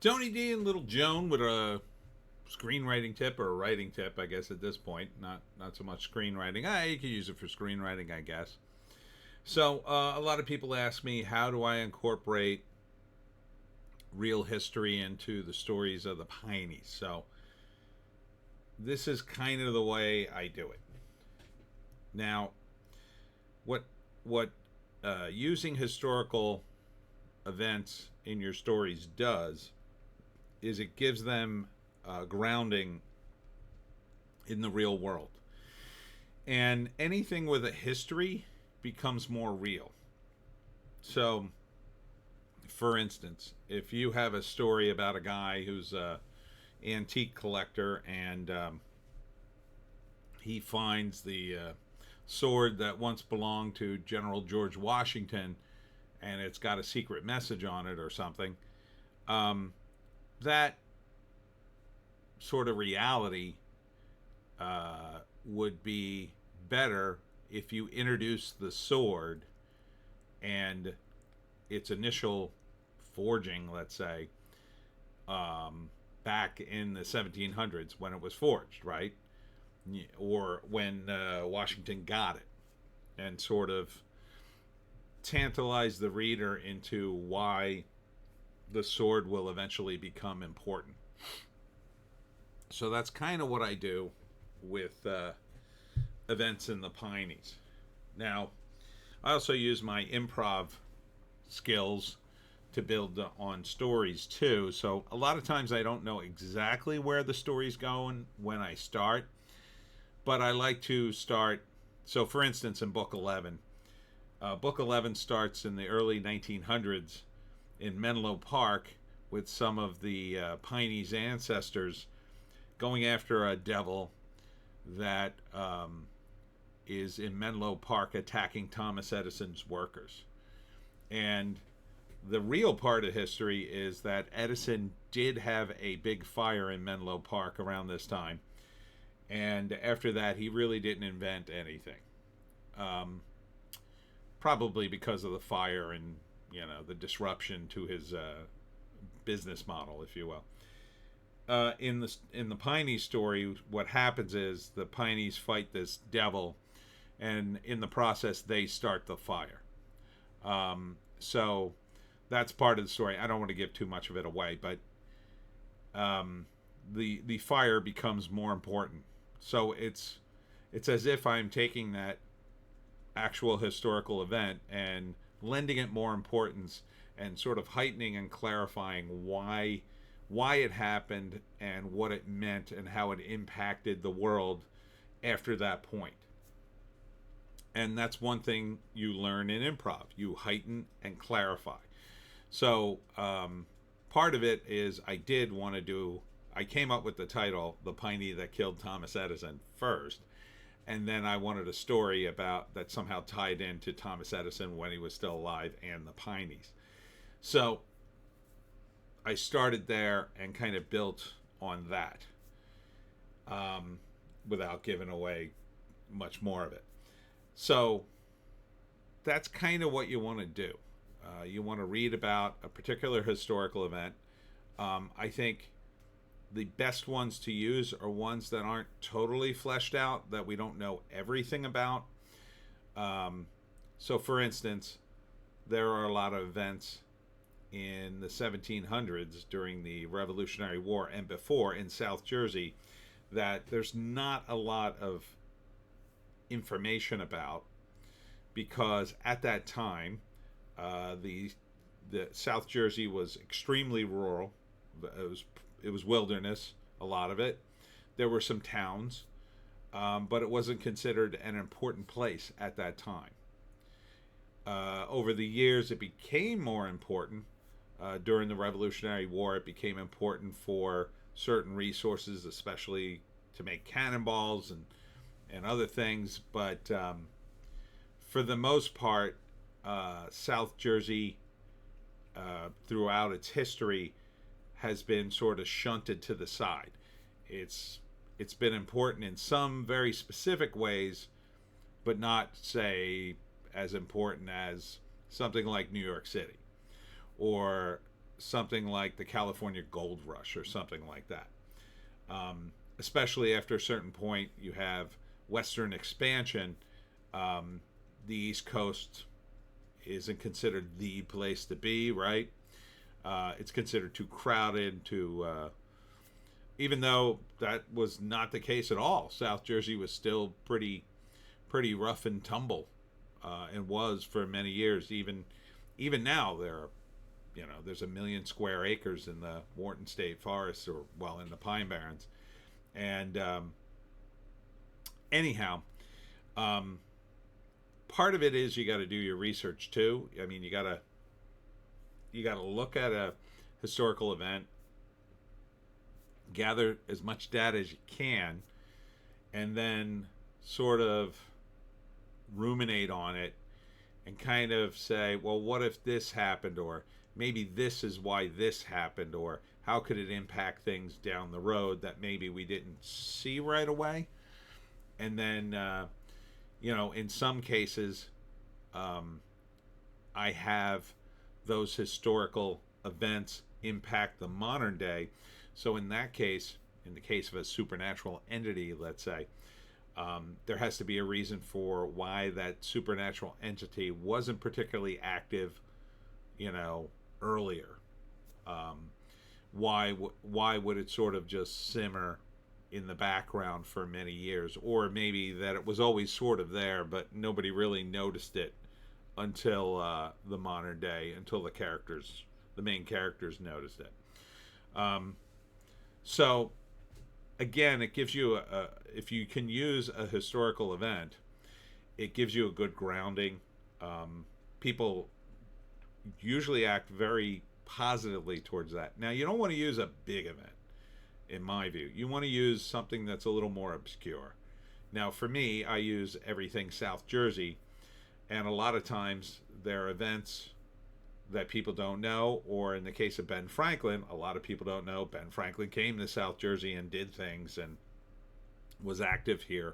Tony D and Little Joan with a screenwriting tip or a writing tip, I guess at this point. Not so much screenwriting. You could use it for screenwriting, I guess. So a lot of people ask me, how do I incorporate real history into the stories of the Pineys? So this is kind of the way I do it. Now, what using historical events in your stories does is it gives them grounding in the real world. And anything with a history becomes more real. So, for instance, if you have a story about a guy who's a antique collector and he finds the sword that once belonged to General George Washington and it's got a secret message on it or something, that sort of reality would be better if you introduce the sword and its initial forging, let's say, back in the 1700s when it was forged, right? Or when Washington got it, and sort of tantalize the reader into why the sword will eventually become important. So that's kind of what I do with events in the Pineys. Now, I also use my improv skills to build on stories too. So a lot of times I don't know exactly where the story's going when I start, but I like to start. So for instance, in book 11, book 11 starts in the early 1900s in Menlo Park with some of the Pineys ancestors going after a devil that is in Menlo Park attacking Thomas Edison's workers. And the real part of history is that Edison did have a big fire in Menlo Park around this time. And after that, he really didn't invent anything. Probably because of the fire and, the disruption to his business model, if you will. In the Piney story, what happens is the Pineys fight this devil, and in the process, they start the fire. So that's part of the story. I don't want to give too much of it away, but the fire becomes more important. So it's as if I'm taking that actual historical event and lending it more importance and sort of heightening and clarifying why it happened and what it meant and how it impacted the world after that point. And that's one thing you learn in improv. You heighten and clarify. So part of it is I came up with the title, The Piney That Killed Thomas Edison, first. And then I wanted a story about that somehow tied into Thomas Edison when he was still alive and the Pineys. So I started there and kind of built on that without giving away much more of it. So that's kind of what you want to do. You want to read about a particular historical event. I think the best ones to use are ones that aren't totally fleshed out, that we don't know everything about. So for instance, there are a lot of events in the 1700s during the Revolutionary War and before in South Jersey that there's not a lot of information about, because at that time the South Jersey was extremely rural. It was wilderness, a lot of it. There were some towns, but it wasn't considered an important place at that time. Over the years, it became more important. During the Revolutionary War, it became important for certain resources, especially to make cannonballs and other things. But for the most part, South Jersey, throughout its history, has been sort of shunted to the side. It's been important in some very specific ways, but not, say, as important as something like New York City or something like the California Gold Rush or something like that. Especially after a certain point, you have Western expansion. The East Coast isn't considered the place to be, right? It's considered too crowded, even though that was not the case at all. South Jersey was still pretty rough and tumble, and was for many years. Even now, there's 1 million square acres in the Wharton State Forest, or well, in the Pine Barrens, and anyhow, part of it is you got to do your research too. I mean, you got to look at a historical event, gather as much data as you can, and then sort of ruminate on it and kind of say, well, what if this happened, or maybe this is why this happened, or how could it impact things down the road that maybe we didn't see right away. And then in some cases, I have those historical events impact the modern day. So in that case, in the case of a supernatural entity, let's say, there has to be a reason for why that supernatural entity wasn't particularly active, earlier. Why would it sort of just simmer in the background for many years? Or maybe that it was always sort of there, but nobody really noticed it until the modern day, until the main characters noticed it. So again, it gives you if you can use a historical event, it gives you a good grounding. People usually act very positively towards that. Now, you don't want to use a big event, in my view. You want to use something that's a little more obscure. Now, for me, I use everything South Jersey, and a lot of times there are events that people don't know, or in the case of Ben Franklin, a lot of people don't know Ben Franklin came to South Jersey and did things and was active here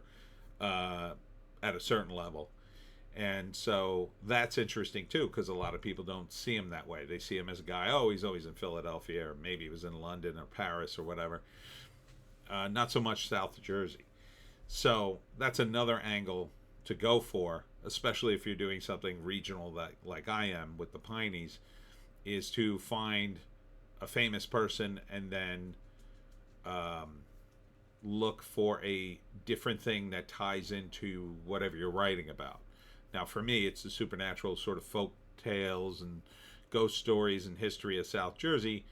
at a certain level. And so that's interesting too, because a lot of people don't see him that way. They see him as a guy, oh, he's always in Philadelphia, or maybe he was in London or Paris or whatever. Not so much South Jersey. So that's another angle to go for, especially if you're doing something regional like I am with the Pineys, is to find a famous person and then look for a different thing that ties into whatever you're writing about. Now, for me, it's the supernatural sort of folk tales and ghost stories and history of South Jersey,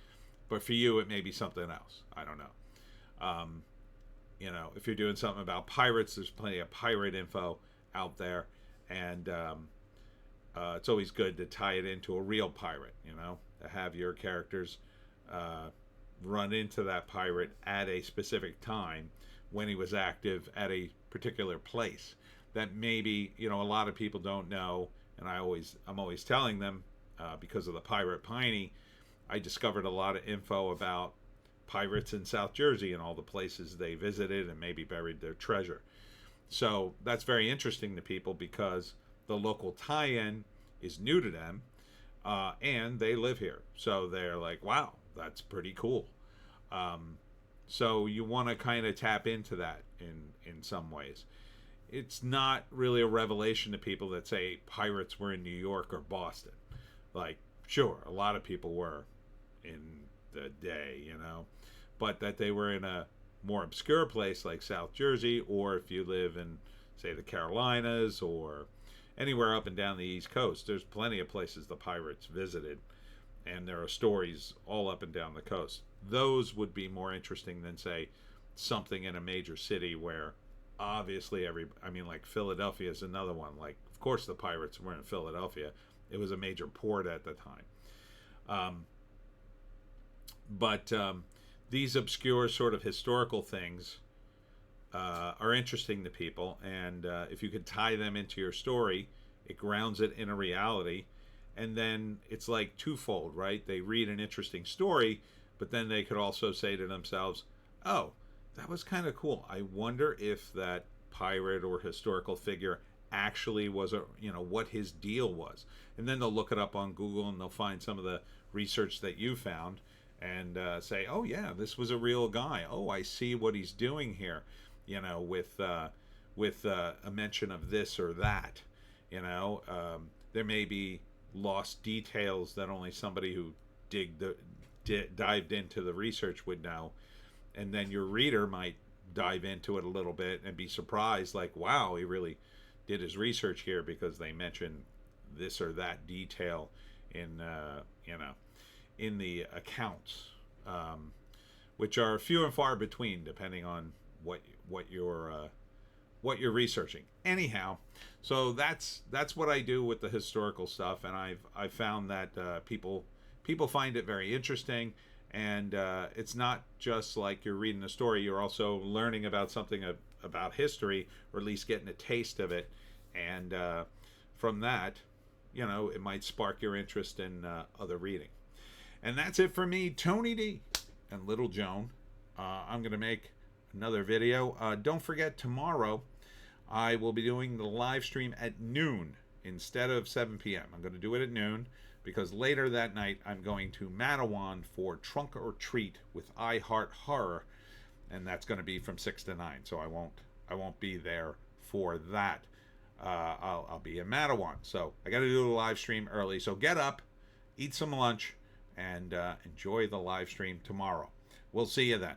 but for you, it may be something else. I don't know. If you're doing something about pirates, there's plenty of pirate info out there, and it's always good to tie it into a real pirate, to have your characters run into that pirate at a specific time when he was active at a particular place that maybe a lot of people don't know. And I'm always telling them, because of the pirate Piney, I discovered a lot of info about pirates in South Jersey and all the places they visited and maybe buried their treasure. So that's very interesting to people because the local tie-in is new to them, and they live here. So they're like, wow, that's pretty cool. So you want to kind of tap into that in some ways. It's not really a revelation to people that say pirates were in New York or Boston. Like, sure, a lot of people were in the day, but that they were in a more obscure place like South Jersey, or if you live in, say, the Carolinas or anywhere up and down the East Coast, there's plenty of places the pirates visited, and there are stories all up and down the coast. Those would be more interesting than, say, something in a major city where obviously like Philadelphia is another one. Like, of course the pirates were in Philadelphia. It was a major port at the time. But these obscure sort of historical things are interesting to people, and if you could tie them into your story, it grounds it in a reality, and then it's like twofold, right? They read an interesting story, but then they could also say to themselves, oh, that was kind of cool. I wonder if that pirate or historical figure actually was what his deal was. And then they'll look it up on Google and they'll find some of the research that you found and say, oh yeah, this was a real guy. Oh, I see what he's doing here, with a mention of this or that. There may be lost details that only somebody who dived into the research would know, and then your reader might dive into it a little bit and be surprised, like, wow, he really did his research here because they mentioned this or that detail in in the accounts, which are few and far between depending on what you're researching. Anyhow, so that's what I do with the historical stuff, and I've found that people find it very interesting, and it's not just like you're reading a story; you're also learning about something about history, or at least getting a taste of it, and from that, it might spark your interest in other reading. And that's it for me, Tony D and Little Joan. I'm going to make another video. Don't forget, tomorrow I will be doing the live stream at noon instead of 7 p.m. I'm going to do it at noon because later that night I'm going to Mattawan for Trunk or Treat with I Heart Horror, and that's going to be from 6 to 9. So I won't be there for that. I'll be in Mattawan, so I got to do the live stream early. So get up, eat some lunch, and enjoy the live stream tomorrow. We'll see you then.